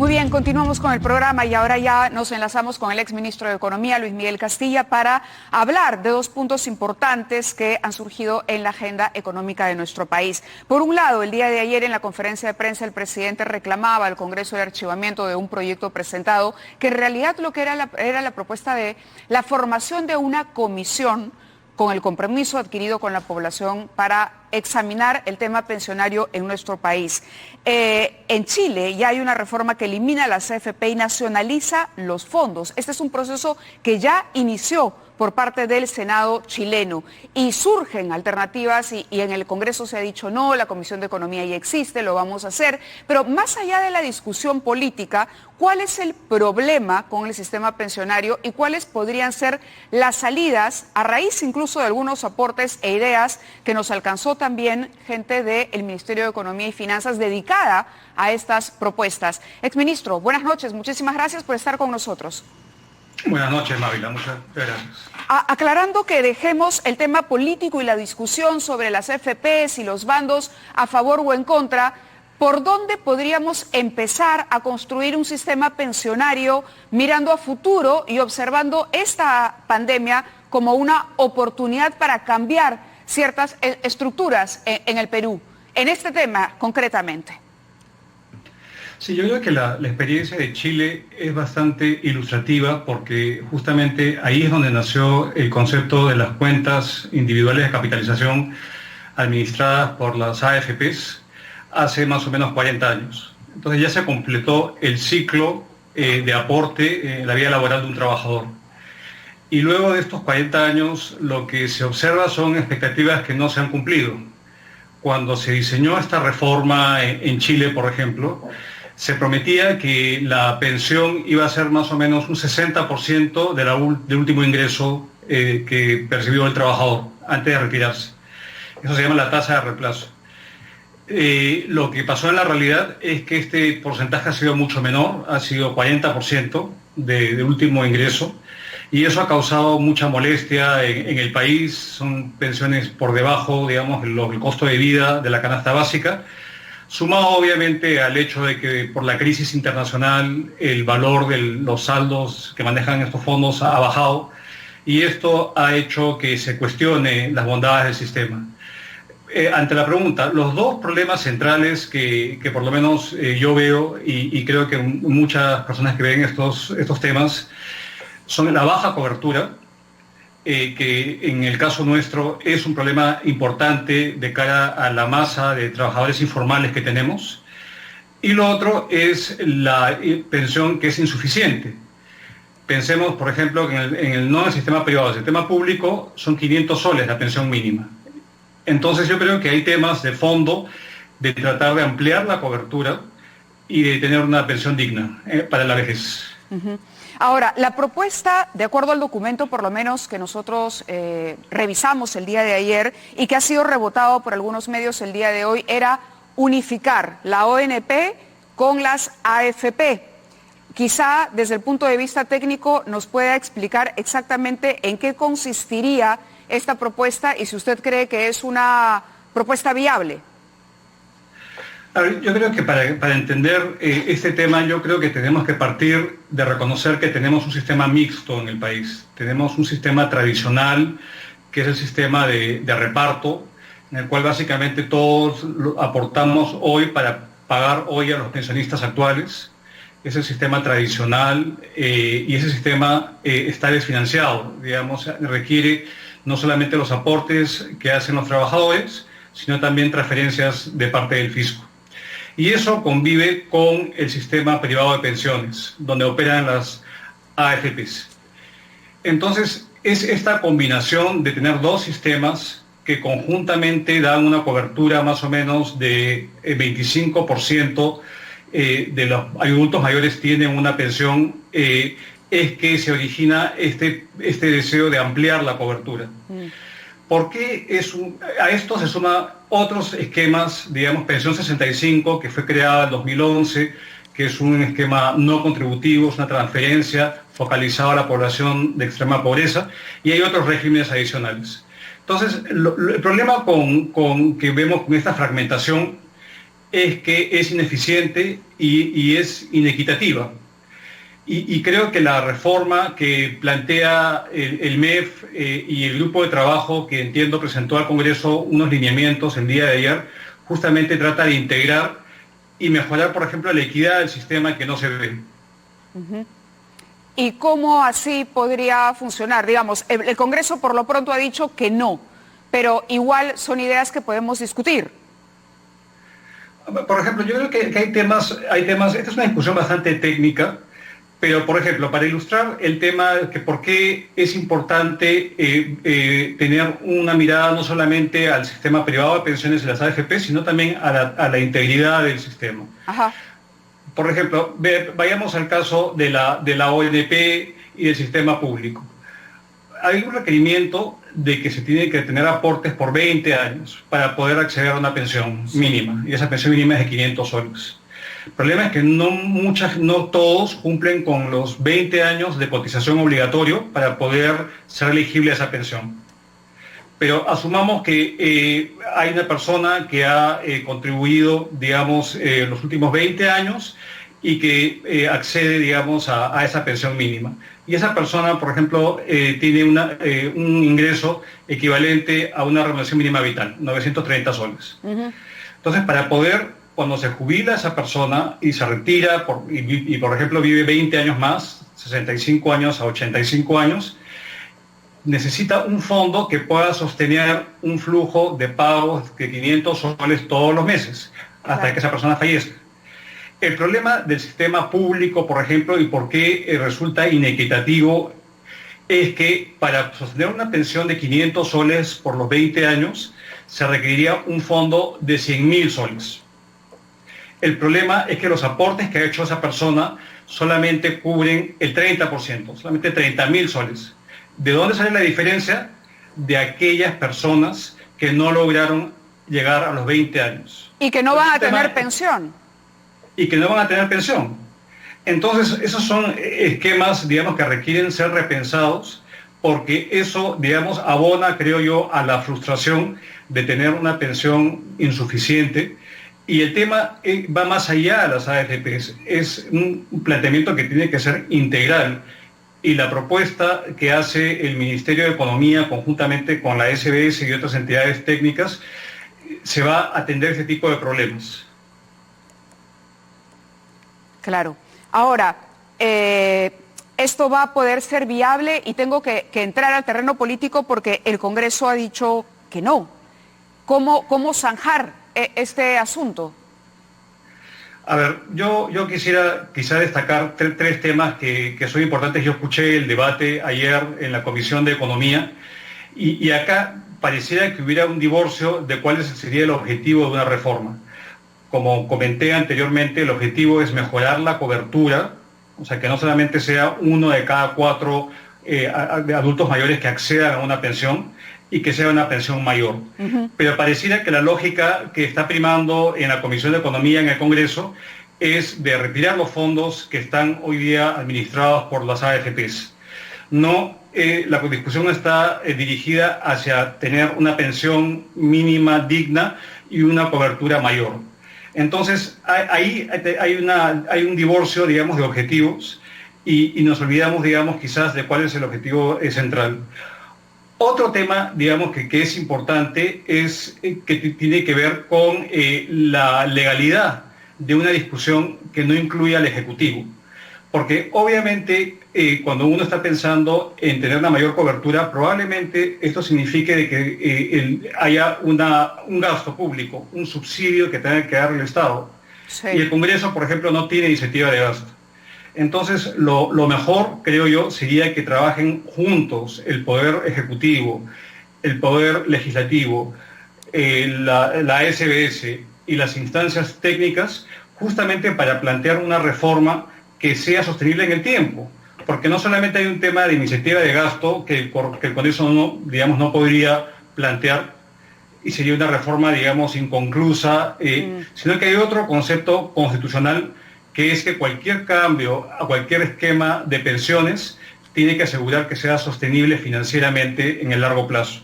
Muy bien, continuamos con el programa y ahora ya nos enlazamos con el exministro de Economía, Luis Miguel Castilla, para hablar de dos puntos importantes que han surgido en la agenda económica de nuestro país. Por un lado, el día de ayer en la conferencia de prensa el presidente reclamaba al Congreso el archivamiento de un proyecto presentado que en realidad lo que era la propuesta de la formación de una comisión con el compromiso adquirido con la población para examinar el tema pensionario en nuestro país. En Chile ya hay una reforma que elimina las AFP y nacionaliza los fondos. Este es un proceso que ya inició por parte del Senado chileno y surgen alternativas y en el Congreso se ha dicho no, la Comisión de Economía ya existe, lo vamos a hacer, pero más allá de la discusión política, ¿cuál es el problema con el sistema pensionario y cuáles podrían ser las salidas a raíz incluso de algunos aportes e ideas que nos alcanzó también gente del Ministerio de Economía y Finanzas dedicada a estas propuestas? Exministro, buenas noches, muchísimas gracias por estar con nosotros. Buenas noches, Mávila, muchas gracias. Aclarando que dejemos el tema político y la discusión sobre las AFPs y los bandos a favor o en contra, ¿por dónde podríamos empezar a construir un sistema pensionario mirando a futuro y observando esta pandemia como una oportunidad para cambiar ciertas estructuras en el Perú, en este tema concretamente? Sí, yo creo que la experiencia de Chile es bastante ilustrativa porque justamente ahí es donde nació el concepto de las cuentas individuales de capitalización administradas por las AFPs hace más o menos 40 años. Entonces ya se completó el ciclo de aporte en la vida laboral de un trabajador. Y luego de estos 40 años lo que se observa son expectativas que no se han cumplido. Cuando se diseñó esta reforma en Chile, por ejemplo, se prometía que la pensión iba a ser más o menos un 60% del último ingreso que percibió el trabajador antes de retirarse. Eso se llama la tasa de reemplazo. Lo que pasó en la realidad es que este porcentaje ha sido mucho menor, ha sido 40% de último ingreso, y eso ha causado mucha molestia en el país. Son pensiones por debajo, digamos, el costo de vida de la canasta básica, sumado obviamente al hecho de que por la crisis internacional el valor de los saldos que manejan estos fondos ha bajado, y esto ha hecho que se cuestione las bondades del sistema. Ante la pregunta, los dos problemas centrales que por lo menos yo veo y creo que muchas personas que ven estos temas son la baja cobertura, que en el caso nuestro es un problema importante de cara a la masa de trabajadores informales que tenemos, y lo otro es la pensión, que es insuficiente. Pensemos, por ejemplo, que no en el sistema privado, en el sistema público son 500 soles la pensión mínima. Entonces yo creo que hay temas de fondo de tratar de ampliar la cobertura y de tener una pensión digna para la vejez. Uh-huh. Ahora, la propuesta, de acuerdo al documento por lo menos que nosotros revisamos el día de ayer y que ha sido rebotado por algunos medios el día de hoy, era unificar la ONP con las AFP. Quizá desde el punto de vista técnico nos pueda explicar exactamente en qué consistiría esta propuesta y si usted cree que es una propuesta viable. A ver, yo creo que para entender este tema, yo creo que tenemos que partir de reconocer que tenemos un sistema mixto en el país. Tenemos un sistema tradicional, que es el sistema de reparto, en el cual básicamente todos aportamos hoy para pagar hoy a los pensionistas actuales. Es el sistema tradicional y ese sistema está desfinanciado, digamos, requiere no solamente los aportes que hacen los trabajadores, sino también transferencias de parte del fisco. Y eso convive con el sistema privado de pensiones, donde operan las AFPs. Entonces, es esta combinación de tener dos sistemas que conjuntamente dan una cobertura más o menos de 25% de los adultos mayores tienen una pensión, es que se origina este deseo de ampliar la cobertura. Porque a esto se suman otros esquemas, digamos, Pensión 65, que fue creada en 2011, que es un esquema no contributivo, es una transferencia focalizada a la población de extrema pobreza, y hay otros regímenes adicionales. Entonces, el problema que vemos con esta fragmentación es que es ineficiente y es inequitativa. Y creo que la reforma que plantea el MEF y el grupo de trabajo que entiendo presentó al Congreso unos lineamientos el día de ayer, justamente trata de integrar y mejorar, por ejemplo, la equidad del sistema que no se ve. Uh-huh. ¿Y cómo así podría funcionar? Digamos, el Congreso por lo pronto ha dicho que no, pero igual son ideas que podemos discutir. Por ejemplo, yo creo que hay temas, esta es una discusión bastante técnica, pero por ejemplo, para ilustrar el tema de que por qué es importante tener una mirada no solamente al sistema privado de pensiones y las AFP, sino también a la integridad del sistema. Ajá. Por ejemplo, vayamos al caso de la ONP y del sistema público. Hay un requerimiento de que se tiene que tener aportes por 20 años para poder acceder a una pensión mínima, y esa pensión mínima es de 500 soles. El problema es que no todos cumplen con los 20 años de cotización obligatorio para poder ser elegible a esa pensión. Pero asumamos que hay una persona que ha contribuido, digamos, los últimos 20 años y que accede, digamos, a esa pensión mínima. Y esa persona, por ejemplo, tiene un ingreso equivalente a una remuneración mínima vital, 930 soles. Uh-huh. Entonces, para poder, cuando se jubila esa persona y se retira, y por ejemplo vive 20 años más, 65 años a 85 años, necesita un fondo que pueda sostener un flujo de pagos de 500 soles todos los meses, hasta que esa persona fallezca. El problema del sistema público, por ejemplo, y por qué resulta inequitativo, es que para sostener una pensión de 500 soles por los 20 años, se requeriría un fondo de 100.000 soles. El problema es que los aportes que ha hecho esa persona solamente cubren el 30%, solamente 30.000 soles. ¿De dónde sale la diferencia? De aquellas personas que no lograron llegar a los 20 años. Y que no van a tener pensión. Y que no van a tener pensión. Entonces, esos son esquemas, digamos, que requieren ser repensados, porque eso, digamos, abona, creo yo, a la frustración de tener una pensión insuficiente. Y el tema va más allá de las AFPs, es un planteamiento que tiene que ser integral. Y la propuesta que hace el Ministerio de Economía conjuntamente con la SBS y otras entidades técnicas se va a atender ese tipo de problemas. Claro. Ahora, esto va a poder ser viable y tengo que entrar al terreno político porque el Congreso ha dicho que no. ¿Cómo zanjar este asunto? A ver, yo quisiera destacar tres temas que son importantes. Yo escuché el debate ayer en la Comisión de Economía y acá pareciera que hubiera un divorcio de cuál sería el objetivo de una reforma. Como comenté anteriormente, el objetivo es mejorar la cobertura, o sea, que no solamente sea 1 de cada 4 adultos mayores que accedan a una pensión y que sea una pensión mayor. Uh-huh. Pero pareciera que la lógica que está primando en la Comisión de Economía en el Congreso es de retirar los fondos que están hoy día administrados por las AFPs. No, la discusión está dirigida hacia tener una pensión mínima digna y una cobertura mayor. Entonces, ahí hay un divorcio, digamos, de objetivos y nos olvidamos, digamos, quizás de cuál es el objetivo central. Otro tema, digamos, que es importante es que tiene que ver con la legalidad de una discusión que no incluya al Ejecutivo. Porque obviamente cuando uno está pensando en tener una mayor cobertura, probablemente esto signifique de que haya un gasto público, un subsidio que tenga que dar el Estado. Sí. Y el Congreso, por ejemplo, no tiene iniciativa de gasto. Entonces, lo mejor, creo yo, sería que trabajen juntos el Poder Ejecutivo, el Poder Legislativo, la SBS y las instancias técnicas, justamente para plantear una reforma que sea sostenible en el tiempo. Porque no solamente hay un tema de iniciativa de gasto que con eso no podría plantear y sería una reforma, digamos, inconclusa, sino que hay otro concepto constitucional que es que cualquier cambio a cualquier esquema de pensiones tiene que asegurar que sea sostenible financieramente en el largo plazo.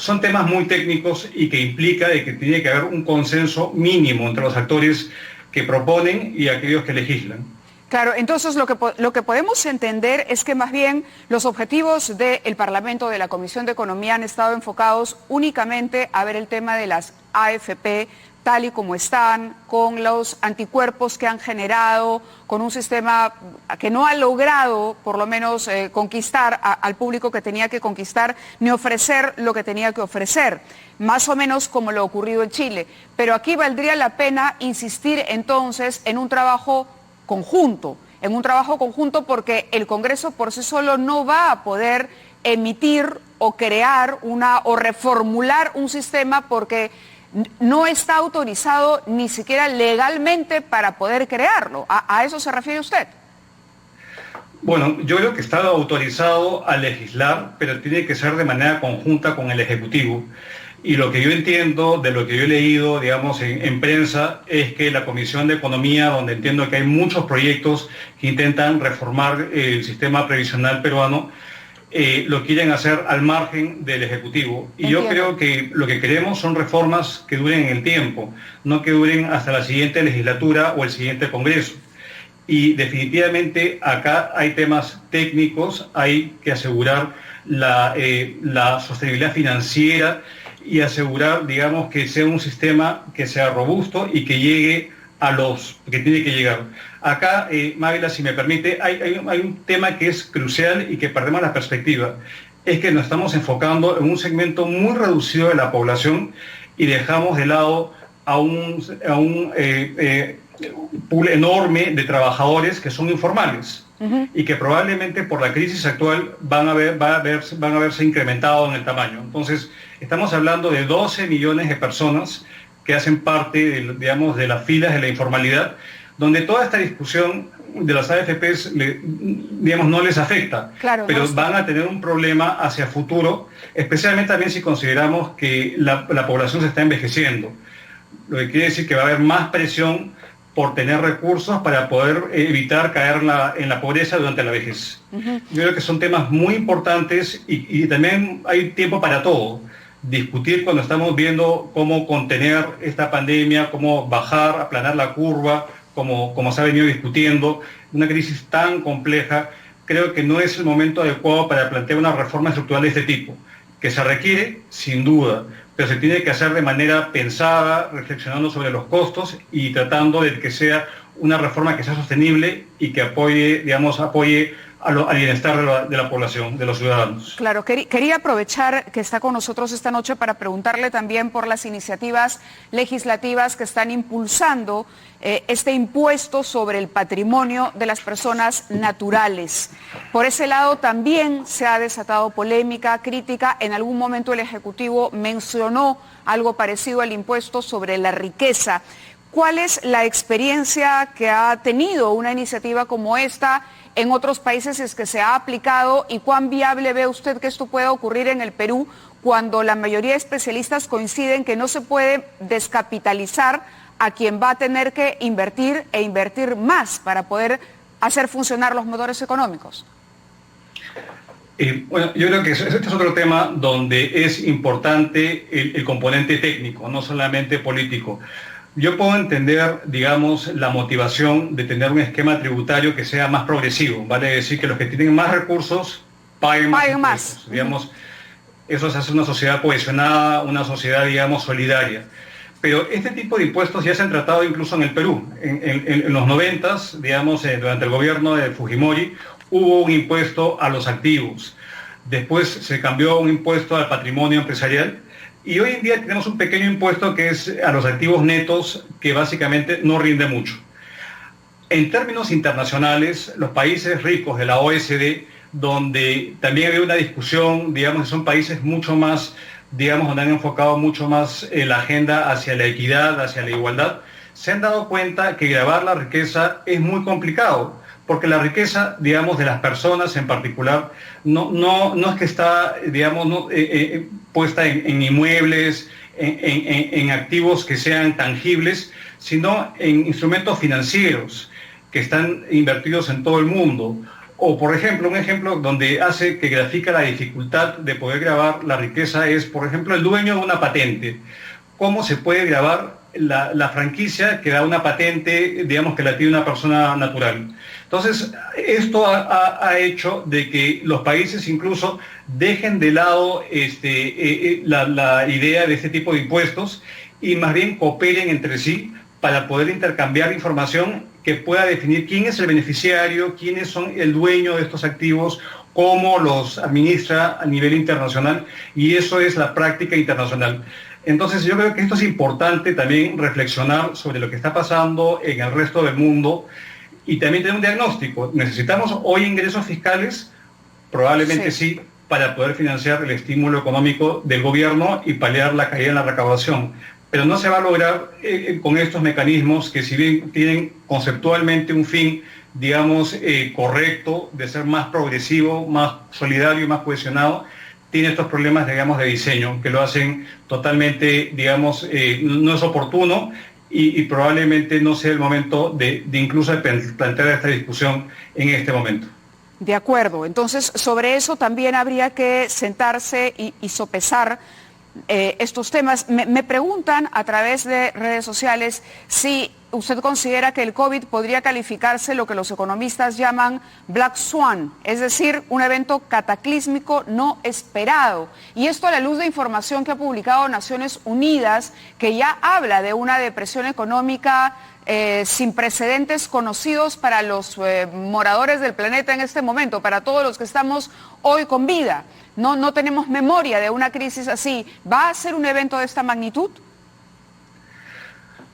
son temas muy técnicos y que implica de que tiene que haber un consenso mínimo entre los actores que proponen y aquellos que legislan. Claro, entonces lo que podemos entender es que más bien los objetivos del Parlamento, de la Comisión de Economía, han estado enfocados únicamente a ver el tema de las AFP tal y como están, con los anticuerpos que han generado, con un sistema que no ha logrado, por lo menos, conquistar al público que tenía que conquistar, ni ofrecer lo que tenía que ofrecer, más o menos como lo ocurrido en Chile. Pero aquí valdría la pena insistir entonces en un trabajo conjunto, porque el Congreso por sí solo no va a poder emitir o crear o reformular un sistema porque no está autorizado ni siquiera legalmente para poder crearlo. ¿A eso se refiere usted? Bueno, yo creo que está autorizado a legislar, pero tiene que ser de manera conjunta con el Ejecutivo. Y lo que yo entiendo, de lo que yo he leído, digamos, en prensa, es que la Comisión de Economía, donde entiendo que hay muchos proyectos que intentan reformar el sistema previsional peruano, lo quieren hacer al margen del Ejecutivo. Y yo creo que lo que queremos son reformas que duren en el tiempo, no que duren hasta la siguiente legislatura o el siguiente Congreso. Y definitivamente acá hay temas técnicos, hay que asegurar la sostenibilidad financiera y asegurar, digamos, que sea un sistema que sea robusto y que llegue a los que tiene que llegar. Acá, Mávila, si me permite, hay un tema que es crucial y que perdemos la perspectiva. Es que nos estamos enfocando en un segmento muy reducido de la población y dejamos de lado a un pool enorme de trabajadores que son informales y que probablemente por la crisis actual van a verse incrementado en el tamaño. Entonces, estamos hablando de 12 millones de personas que hacen parte, de las filas de la informalidad, donde toda esta discusión de las AFPs, no les afecta, claro, pero van a tener un problema hacia futuro, especialmente también si consideramos que la población se está envejeciendo, lo que quiere decir que va a haber más presión por tener recursos para poder evitar caer en la pobreza durante la vejez. Yo creo que son temas muy importantes y también hay tiempo para todo. Discutir cuando estamos viendo cómo contener esta pandemia, cómo bajar, aplanar la curva, como se ha venido discutiendo, una crisis tan compleja, creo que no es el momento adecuado para plantear una reforma estructural de este tipo, que se requiere, sin duda, pero se tiene que hacer de manera pensada, reflexionando sobre los costos y tratando de que sea una reforma que sea sostenible y que apoye al bienestar de la población, de los ciudadanos. Claro, quería aprovechar que está con nosotros esta noche para preguntarle también por las iniciativas legislativas que están impulsando este impuesto sobre el patrimonio de las personas naturales. Por ese lado también se ha desatado polémica, crítica. En algún momento el Ejecutivo mencionó algo parecido al impuesto sobre la riqueza. ¿Cuál es la experiencia que ha tenido una iniciativa como esta en otros países es que se ha aplicado y cuán viable ve usted que esto pueda ocurrir en el Perú cuando la mayoría de especialistas coinciden que no se puede descapitalizar a quien va a tener que invertir e invertir más para poder hacer funcionar los motores económicos? Bueno, yo creo que este es otro tema donde es importante el componente técnico, no solamente político. Yo puedo entender, digamos, la motivación de tener un esquema tributario que sea más progresivo, vale decir que los que tienen más recursos paguen más. Digamos, eso se hace una sociedad cohesionada, una sociedad, digamos, solidaria. Pero este tipo de impuestos ya se han tratado incluso en el Perú. En los 90s, digamos, durante el gobierno de Fujimori, hubo un impuesto a los activos. Después se cambió un impuesto al patrimonio empresarial. Y hoy en día tenemos un pequeño impuesto que es a los activos netos, que básicamente no rinde mucho. En términos internacionales, los países ricos de la OECD, donde también había una discusión, digamos, son países mucho más, digamos, donde han enfocado mucho más la agenda hacia la equidad, hacia la igualdad, se han dado cuenta que gravar la riqueza es muy complicado, porque la riqueza, digamos, de las personas en particular, no es que está, digamos, puesta en inmuebles, en activos que sean tangibles, sino en instrumentos financieros que están invertidos en todo el mundo, O, por ejemplo, un ejemplo donde hace que grafica la dificultad de poder grabar la riqueza es, por ejemplo, el dueño de una patente. ¿Cómo se puede grabar la franquicia que da una patente, digamos, que la tiene una persona natural? Entonces, esto ha hecho de que los países incluso dejen de lado la idea de este tipo de impuestos y más bien cooperen entre sí para poder intercambiar información que pueda definir quién es el beneficiario, quiénes son el dueño de estos activos, cómo los administra a nivel internacional, y eso es la práctica internacional. Entonces yo creo que esto es importante también reflexionar sobre lo que está pasando en el resto del mundo y también tener un diagnóstico. ¿Necesitamos hoy ingresos fiscales? Probablemente sí, para poder financiar el estímulo económico del gobierno y paliar la caída en la recaudación. Pero no se va a lograr con estos mecanismos que, si bien tienen conceptualmente un fin, digamos, correcto, de ser más progresivo, más solidario y más cohesionado, tiene estos problemas, digamos, de diseño, que lo hacen totalmente, digamos, no es oportuno y probablemente no sea el momento de incluso plantear esta discusión en este momento. De acuerdo. Entonces, sobre eso también habría que sentarse y sopesar estos temas. Me preguntan a través de redes sociales si usted considera que el COVID podría calificarse lo que los economistas llaman Black Swan, es decir, un evento cataclísmico no esperado. Y esto a la luz de información que ha publicado Naciones Unidas, que ya habla de una depresión económica sin precedentes conocidos para los moradores del planeta en este momento, para todos los que estamos hoy con vida. No tenemos memoria de una crisis así. ¿Va a ser un evento de esta magnitud?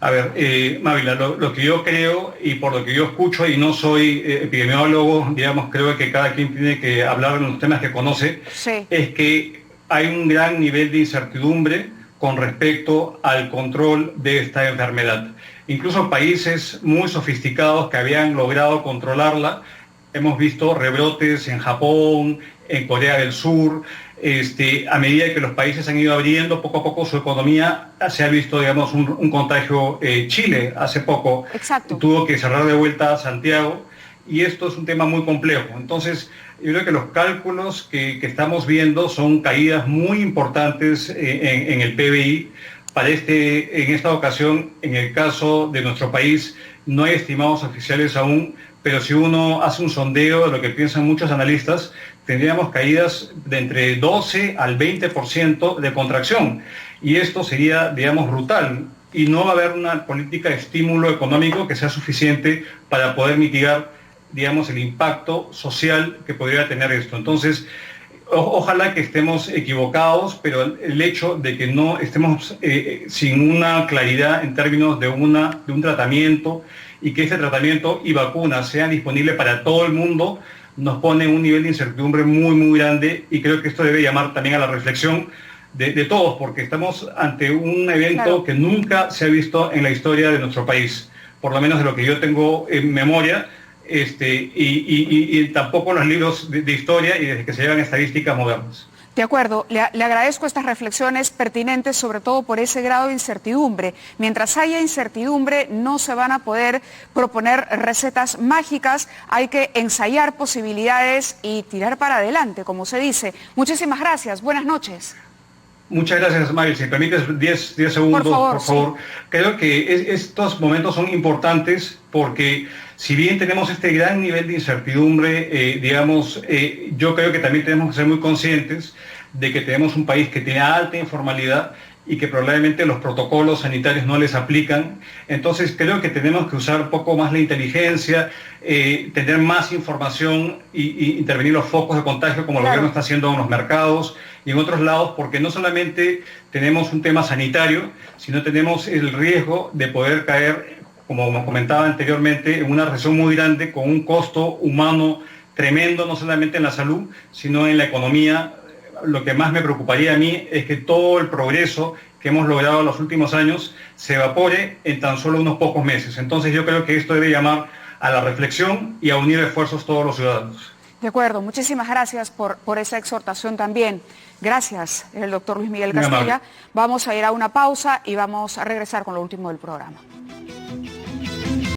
A ver, Mávila, lo que yo creo y por lo que yo escucho, y no soy epidemiólogo, digamos, creo que cada quien tiene que hablar de los temas que conoce, sí, es que hay un gran nivel de incertidumbre con respecto al control de esta enfermedad. Incluso países muy sofisticados que habían logrado controlarla, hemos visto rebrotes en Japón, en Corea del Sur. A medida que los países han ido abriendo poco a poco su economía, se ha visto, digamos, un contagio. Chile hace poco tuvo que cerrar de vuelta a Santiago, y esto es un tema muy complejo. Entonces, yo creo que los cálculos que estamos viendo son caídas muy importantes en el PBI. En esta ocasión, en el caso de nuestro país, no hay estimados oficiales aún, pero si uno hace un sondeo de lo que piensan muchos analistas, tendríamos caídas de entre 12 al 20% de contracción. Y esto sería, digamos, brutal. Y no va a haber una política de estímulo económico que sea suficiente para poder mitigar, digamos, el impacto social que podría tener esto. Entonces, ojalá que estemos equivocados, pero el hecho de que no estemos sin una claridad en términos de un tratamiento, y que este tratamiento y vacunas sean disponibles para todo el mundo, nos pone un nivel de incertidumbre muy, muy grande, y creo que esto debe llamar también a la reflexión de todos, porque estamos ante un evento que nunca se ha visto en la historia de nuestro país, por lo menos de lo que yo tengo en memoria, y tampoco en los libros de historia y desde que se llevan estadísticas modernas. De acuerdo, le agradezco estas reflexiones pertinentes, sobre todo por ese grado de incertidumbre. Mientras haya incertidumbre, no se van a poder proponer recetas mágicas, hay que ensayar posibilidades y tirar para adelante, como se dice. Muchísimas gracias, buenas noches. Muchas gracias, Mari. Si me permites 10 segundos, por favor. Sí. Creo que estos momentos son importantes porque, si bien tenemos este gran nivel de incertidumbre, yo creo que también tenemos que ser muy conscientes de que tenemos un país que tiene alta informalidad y que probablemente los protocolos sanitarios no les aplican. Entonces creo que tenemos que usar un poco más la inteligencia, tener más información y intervenir los focos de contagio, como el gobierno está haciendo en los mercados y en otros lados, porque no solamente tenemos un tema sanitario, sino tenemos el riesgo de poder caer, como comentaba anteriormente, en una recesión muy grande con un costo humano tremendo, no solamente en la salud, sino en la economía. Lo que más me preocuparía a mí es que todo el progreso que hemos logrado en los últimos años se evapore en tan solo unos pocos meses. Entonces yo creo que esto debe llamar a la reflexión y a unir esfuerzos todos los ciudadanos. De acuerdo, muchísimas gracias por esa exhortación también. Gracias, el doctor Luis Miguel Castilla. Vamos a ir a una pausa y vamos a regresar con lo último del programa.